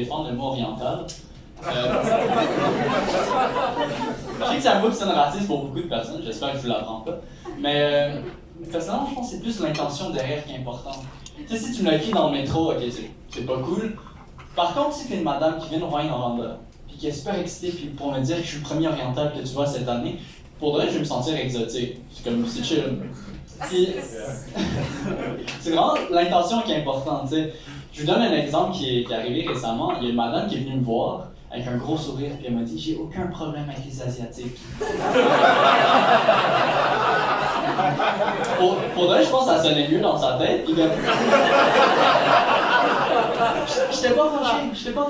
défendre le mot oriental. Je sais que c'est un mot qui sonne raciste pour beaucoup de personnes, j'espère que je vous l'apprends pas. Mais personnellement, je pense que c'est plus l'intention derrière qui est importante. Tu sais, si tu me l'as écrit dans le métro, ok, c'est pas cool. Par contre, si t'es une madame qui vient de Rouen-Noranda, puis qui est super excitée puis pour me dire que je suis le premier oriental que tu vois cette année, pour de vrai, je vais me sentir exotique. C'est comme, c'est chill. Puis, c'est vraiment l'intention qui est importante, tu sais. Je vous donne un exemple qui est arrivé récemment. Il y a une madame qui est venue me voir avec un gros sourire, puis elle m'a dit « J'ai aucun problème avec les Asiatiques. » Pour vrai, je pense que ça sonnait mieux dans sa tête. Puis j'étais pas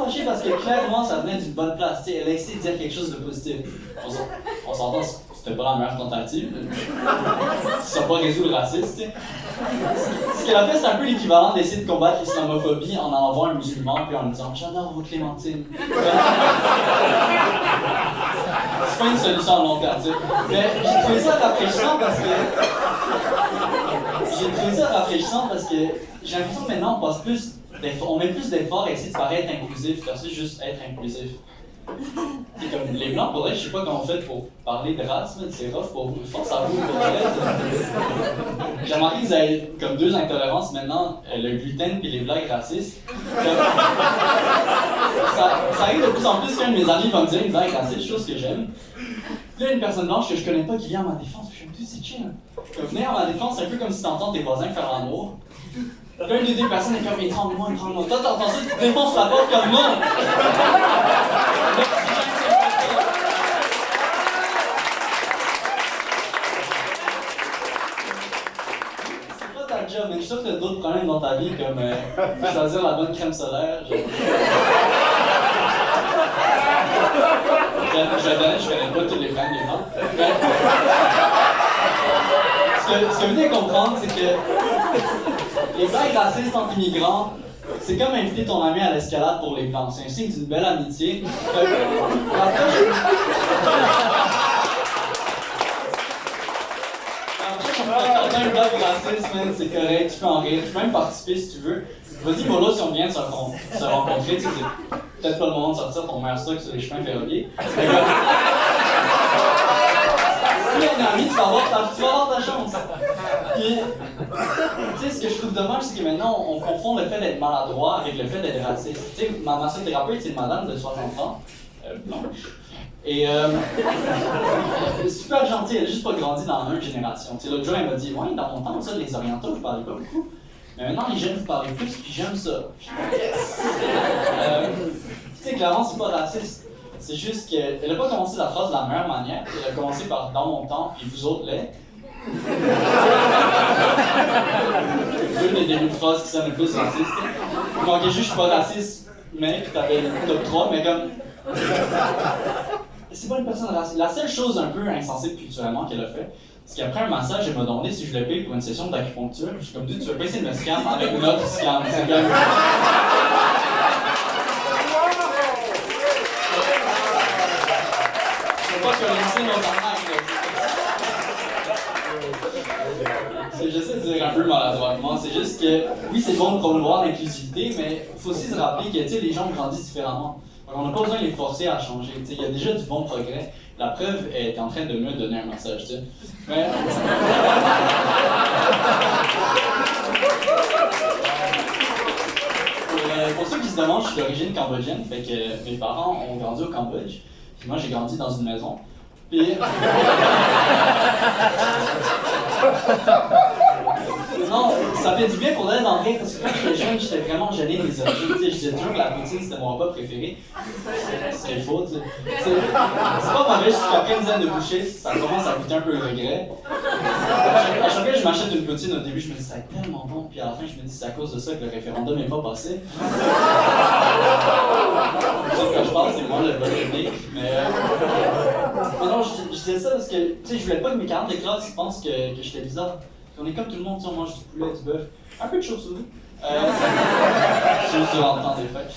fâché parce que clairement ça venait d'une bonne place. T'sais, elle a essayé de dire quelque chose de positif. On s'entend, c'était pas la meilleure tentative. Ça n'a pas résolu le racisme, tu sais. Ce qu'elle a fait, c'est un peu l'équivalent d'essayer de combattre l'islamophobie en allant voir un musulman puis en lui disant « J'adore vos clémentines. » C'est pas une solution à long terme, tu sais. Mais j'ai trouvé ça rafraîchissant parce que j'ai l'impression que maintenant on met plus d'efforts à essayer de paraître inclusif versus juste être inclusif. C'est comme les blancs, pour vrai, je sais pas comment on fait pour parler de race, mais c'est rough pour vous. Je pense à vous, pour vrai. J'ai remarqué que vous avez comme deux intolérances maintenant, le gluten et les blagues racistes. Ça arrive de plus en plus qu'un de mes amis va me dire une blague raciste, chose que j'aime. Puis là, une personne blanche que je connais pas qui vient à ma défense, puis je me dis, c'est chill. Comme venir à ma défense, c'est un peu comme si t'entends tes voisins faire l'amour. L'un des deux personnes est comme, étrangle-moi. Toi, t'entends ça, tu te défonces la porte comme moi. C'est pas ta job, mais je suis sûr que t'as d'autres problèmes dans ta vie, comme choisir la bonne crème solaire. Je connais pas tous les problèmes des gens. Ce que vous venez comprendre, c'est que les blagues racistes entre immigrants, c'est comme inviter ton ami à l'escalade pour les blancs. C'est un signe d'une belle amitié. Après, quand une blague raciste, c'est correct, tu peux en rire, tu peux même participer si tu veux. Vas-y, Molo, si on vient de se rencontrer, c'est peut-être pas le moment de sortir ton meilleur stock sur les chemins ferroviaires. Si un ami, tu vas avoir ta chance. Puis, tu sais, ce que je trouve dommage, c'est que maintenant, on confond le fait d'être maladroit avec le fait d'être raciste. Tu sais, ma massothérapeute, c'est une madame de 60 ans, blanche. Et super gentille, elle a juste pas grandi dans la même génération. Tu sais, l'autre jour, elle m'a dit « Ouais, dans mon temps, ça, les orientaux, je parlais pas beaucoup. Mais maintenant, les jeunes, vous parlez plus, puis j'aime ça. » Tu sais, clairement, c'est pas raciste. C'est juste qu'elle a pas commencé la phrase de la meilleure manière. Elle a commencé par « Dans mon temps, puis vous autres, les. » Une des débuts de phrases qui sonnent le plus raciste. Il manquait juste « Je suis pas raciste, mais » puis t'avais le top 3, mais comme... C'est pas une personne raciste. La seule chose un peu insensée culturellement qu'elle a fait, c'est qu'après un massage, elle m'a demandé si je le paye pour une session d'acupuncture. Je suis comme, tu veux pas essayer de me scam avec une autre scam. C'est comme... Je veux pas commencer nos arnaques. J'essaie de dire un peu maladroitement, c'est juste que, oui, c'est bon de promouvoir l'inclusivité, mais il faut aussi se rappeler que, tu sais, les gens grandissent différemment. Donc, on n'a pas besoin de les forcer à changer. Il y a déjà du bon progrès. La preuve est en train de me donner un massage, tu sais. Mais... pour ceux qui se demandent, je suis d'origine cambodgienne, fait que mes parents ont grandi au Cambodge. Puis moi, j'ai grandi dans une maison. Puis... Non, ça fait du bien pour elle d'en rire, parce que quand j'étais jeune, j'étais vraiment gêné des objets. Je disais toujours que la poutine, c'était mon repas préféré. C'est faux, tu sais. C'est pas mauvais, jusqu'après une dizaine de bouchées, ça commence à goûter un peu le regret. À chaque fois que je m'achète une poutine, au début, je me dis, ça va être tellement bon, puis à la fin, je me dis, c'est à cause de ça que le référendum n'est pas passé. Ce que je pense, c'est moi le bon public, mais non, je disais ça parce que, tu sais, je voulais pas que mes camarades de classe pensent que j'étais bizarre. On est comme tout le monde, on mange du poulet, du bœuf, un peu de chauve-souris. C'est juste sur le temps des fêtes.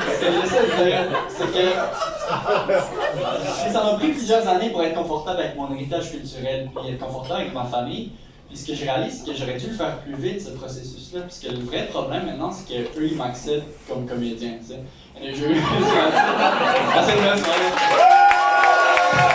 Ce que j'essaie de dire, c'est que ça m'a pris plusieurs années pour être confortable avec mon héritage culturel, puis être confortable avec ma famille. Puis ce que je réalise, c'est que j'aurais dû le faire plus vite, ce processus-là, puisque le vrai problème maintenant, c'est qu'eux, ils m'acceptent comme comédien, tu sais. Et les jeux, c'est assez